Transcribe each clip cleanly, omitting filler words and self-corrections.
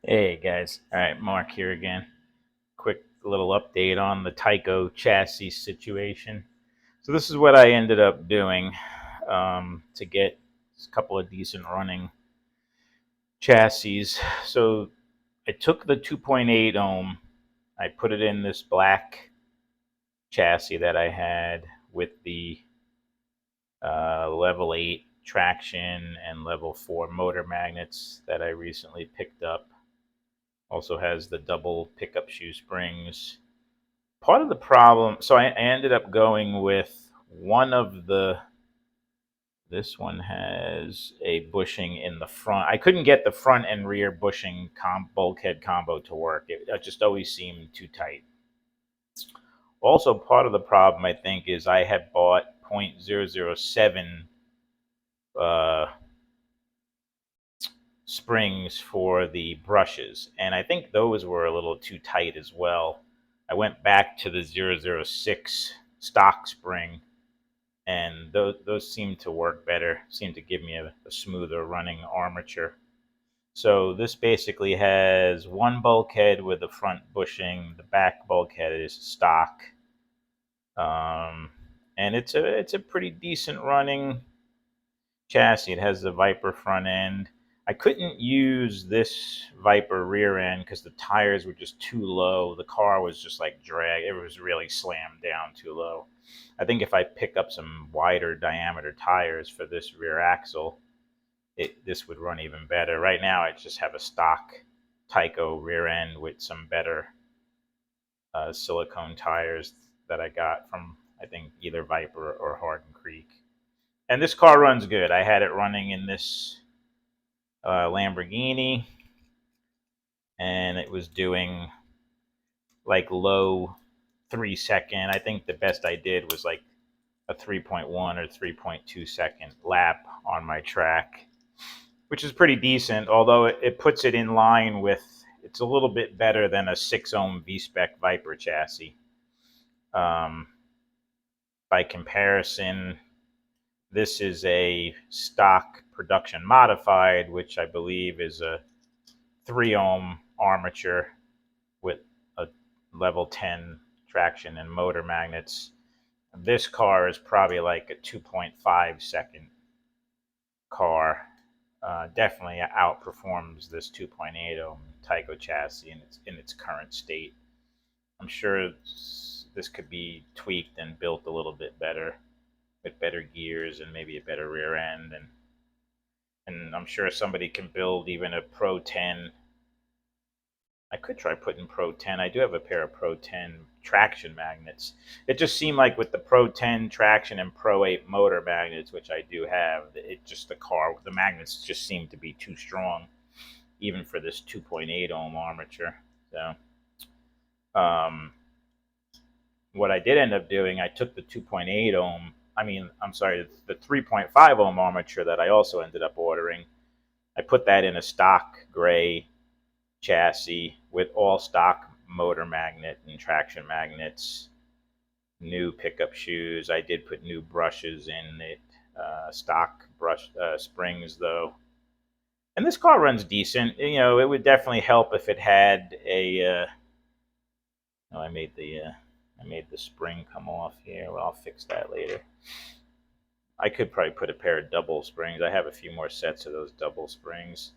Hey guys, all right, Mark here again. Quick little update on the Tyco chassis situation. So this is what I ended up doing to get a couple of decent running chassis. So I took the 2.8 ohm, I put it in this black chassis that I had with the level 8 traction and level 4 motor magnets that I recently picked up. Also has the double pickup shoe springs. Part of the problem, so I ended up going with one of the, this one has a bushing in the front. I couldn't get the front and rear bushing bulkhead combo to work. It just always seemed too tight. Also, part of the problem, I think, is I had bought .007 uh, springs for the brushes, and I think those were a little too tight as well. I went back to the 006 stock spring, and those seem to work better, seem to give me a smoother running armature. So this basically has one bulkhead with the front bushing, the back bulkhead is stock, um, and it's a pretty decent running chassis. It has the Viper front end. I couldn't use this Viper rear end because the tires were just too low. The car was just like drag. It was really slammed down too low. I think if I pick up some wider diameter tires for this rear axle, this would run even better. Right now, I just have a stock Tyco rear end with some better silicone tires that I got from, I think, either Viper or Hardin Creek. And this car runs good. I had it running in this Lamborghini, and it was doing like low 3 second. I think the best I did was like a 3.1 or 3.2 second lap on my track, which is pretty decent. Although it puts it in line with, it's a little bit better than a 6 ohm V-Spec Viper chassis. Um, by comparison, this is a stock production modified, which I believe is a 3 ohm armature with a level 10 traction and motor magnets. This car is probably like a 2.5 second car. Definitely outperforms this 2.8 ohm Tyco chassis in its current state. I'm sure this could be tweaked and built a little bit better with better gears and maybe a better rear end, and I'm sure somebody can build even a Pro 10. I could try putting Pro 10. I do have a pair of Pro 10 traction magnets. It just seemed like with the Pro 10 traction and Pro 8 motor magnets, which I do have, it just, the magnets just seemed to be too strong, even for this 2.8 ohm armature. So, um, what I did end up doing, I took the 2.8 ohm, I'm sorry, the 3.5 ohm armature that I also ended up ordering. I put that in a stock gray chassis with all stock motor magnet and traction magnets, new pickup shoes. I did put new brushes in it, stock brush springs though. And this car runs decent. It would definitely help if it had a. Oh, I made the spring come off here. Well, I'll fix that later. I could probably put a pair of double springs. I have a few more sets of those double springs.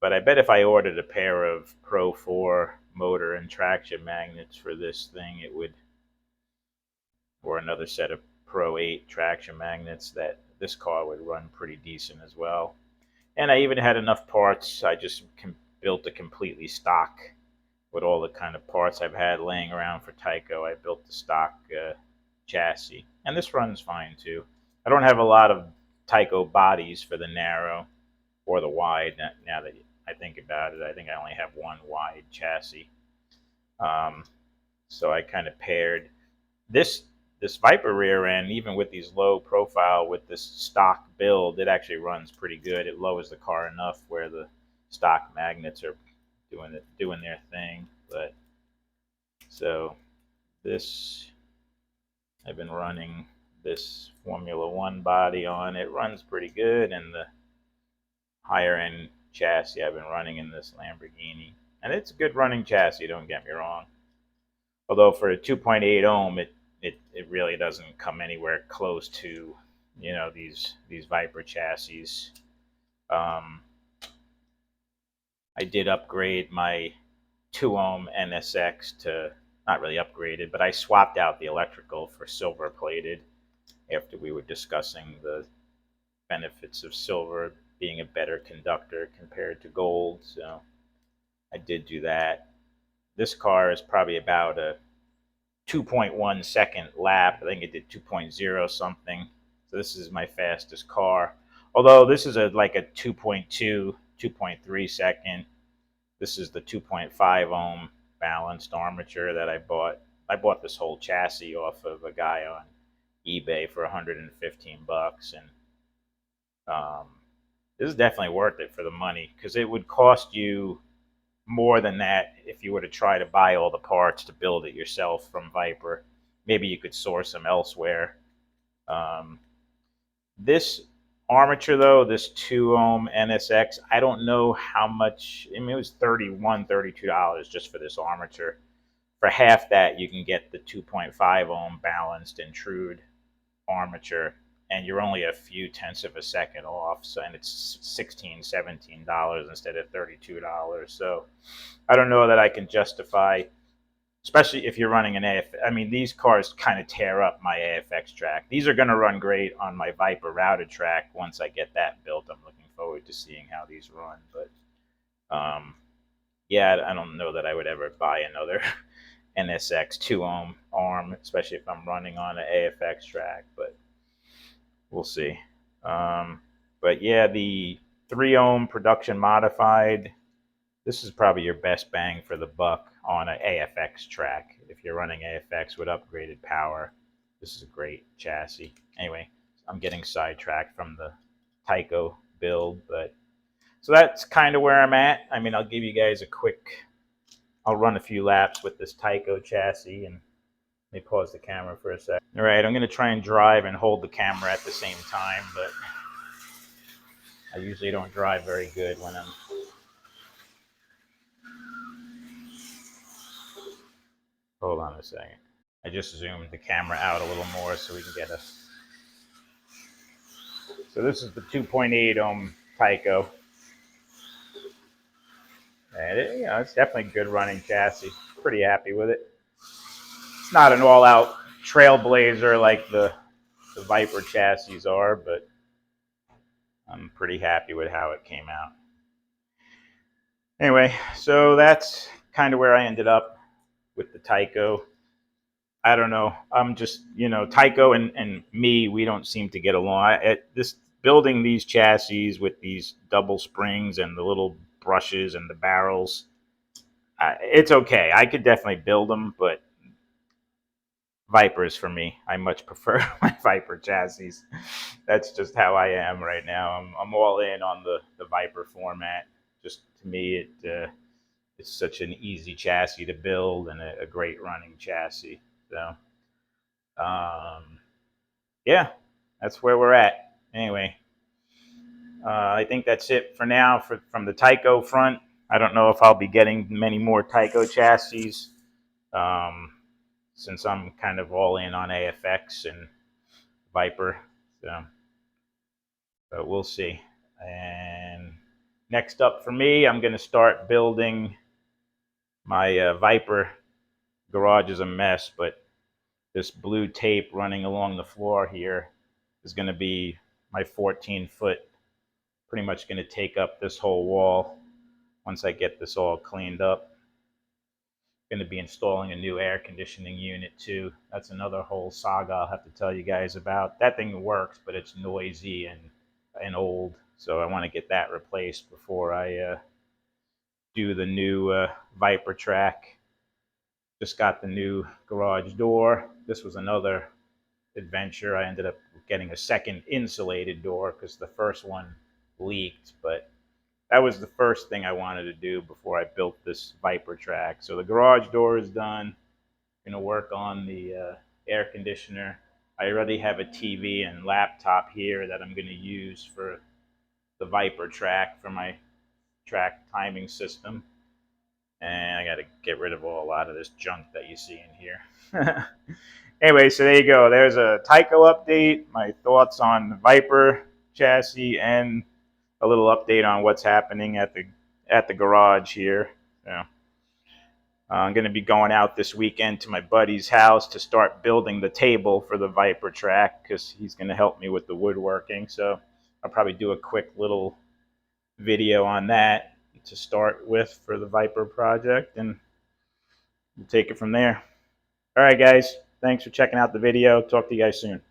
But I bet if I ordered a pair of Pro 4 motor and traction magnets for this thing, it would, or another set of Pro 8 traction magnets, that this car would run pretty decent as well. And I even had enough parts. I just built a completely stock with all the kind of parts I've had laying around for Tyco. I built the stock chassis. And this runs fine too. I don't have a lot of Tyco bodies for the narrow or the wide. Now that I think about it, I think I only have one wide chassis. Um, so I kind of paired this this Viper rear end, even with these low profile with this stock build, it actually runs pretty good. It lowers the car enough where the stock magnets are doing their thing. But so this, I've been running this Formula One body on. It runs pretty good, and the higher end chassis I've been running in this Lamborghini. And it's a good running chassis, don't get me wrong. Although for a 2.8 ohm, it really doesn't come anywhere close to, these Viper chassis. Um, I did upgrade my 2 ohm NSX to, not really upgraded, but I swapped out the electrical for silver plated after we were discussing the benefits of silver being a better conductor compared to gold. So I did do that. This car is probably about a 2.1 second lap. I think it did 2.0 something. So this is my fastest car. Although this is like a 2.2, 2.3 second. This is the 2.5 ohm balanced armature that I bought. I bought this whole chassis off of a guy on eBay for 115 bucks, and um, this is definitely worth it for the money because it would cost you more than that if you were to try to buy all the parts to build it yourself from Viper. Maybe you could source them elsewhere. Um, this armature, though, this 2 ohm NSX, I don't know how much. I mean, it was $32 just for this armature. For half that, you can get the 2.5 ohm balanced intrude armature, and you're only a few tenths of a second off. So, and it's $16, $17 instead of $32. So I don't know that I can justify, especially if you're running an AF. I mean, these cars kind of tear up my AFX track. These are going to run great on my Viper routed track once I get that built. I'm looking forward to seeing how these run. But yeah, I don't know that I would ever buy another NSX 2 ohm arm, especially if I'm running on an AFX track. But we'll see. Um, but yeah, the 3 ohm production modified, this is probably your best bang for the buck on an AFX track. If you're running AFX with upgraded power, this is a great chassis. Anyway, I'm getting sidetracked from the Tyco build, but so that's kind of where I'm at. I mean, I'll give you guys a quick, I'll run a few laps with this Tyco chassis, and let me pause the camera for a sec. All right, I'm going to try and drive and hold the camera at the same time, but I usually don't drive very good when I'm. Hold on a second. I just zoomed the camera out a little more so we can get a. So this is the 2.8 ohm Tyco. And it's definitely a good running chassis. Pretty happy with it. It's not an all-out trailblazer like the Viper chassis are, but I'm pretty happy with how it came out. Anyway, so that's kind of where I ended up with the Tyco. I don't know. I'm just, Tyco and me, we don't seem to get along. This building these chassis with these double springs and the little brushes and the barrels, it's okay. I could definitely build them, but Vipers for me. I much prefer my Viper chassis. That's just how I am right now. I'm all in on the Viper format. Just to me, it's such an easy chassis to build and a great running chassis. So, um, yeah, that's where we're at. Anyway, I think that's it for now from the Tyco front. I don't know if I'll be getting many more Tyco chassis um, since I'm kind of all in on AFX and Viper. So, but we'll see. And next up for me, I'm going to start building my Viper. Garage is a mess, but this blue tape running along the floor here is going to be my 14-foot, pretty much going to take up this whole wall once I get this all cleaned up. Going to be installing a new air conditioning unit too. That's another whole saga I'll have to tell you guys about. That thing works, but it's noisy and old, so I want to get that replaced before I do the new Viper track. Just got the new garage door. This was another adventure. I ended up getting a second insulated door because the first one leaked, but that was the first thing I wanted to do before I built this Viper track. So the garage door is done. I'm gonna work on the air conditioner. I already have a TV and laptop here that I'm gonna use for the Viper track for my track timing system. And I got to get rid of a lot of this junk that you see in here. Anyway, so there you go. There's a Tyco update, my thoughts on the Viper chassis, and a little update on what's happening at the garage here. So, I'm going to be going out this weekend to my buddy's house to start building the table for the Viper track because he's going to help me with the woodworking. So I'll probably do a quick little video on that to start with for the Viper project, and we'll take it from there. All right, guys. Thanks for checking out the video. Talk to you guys soon.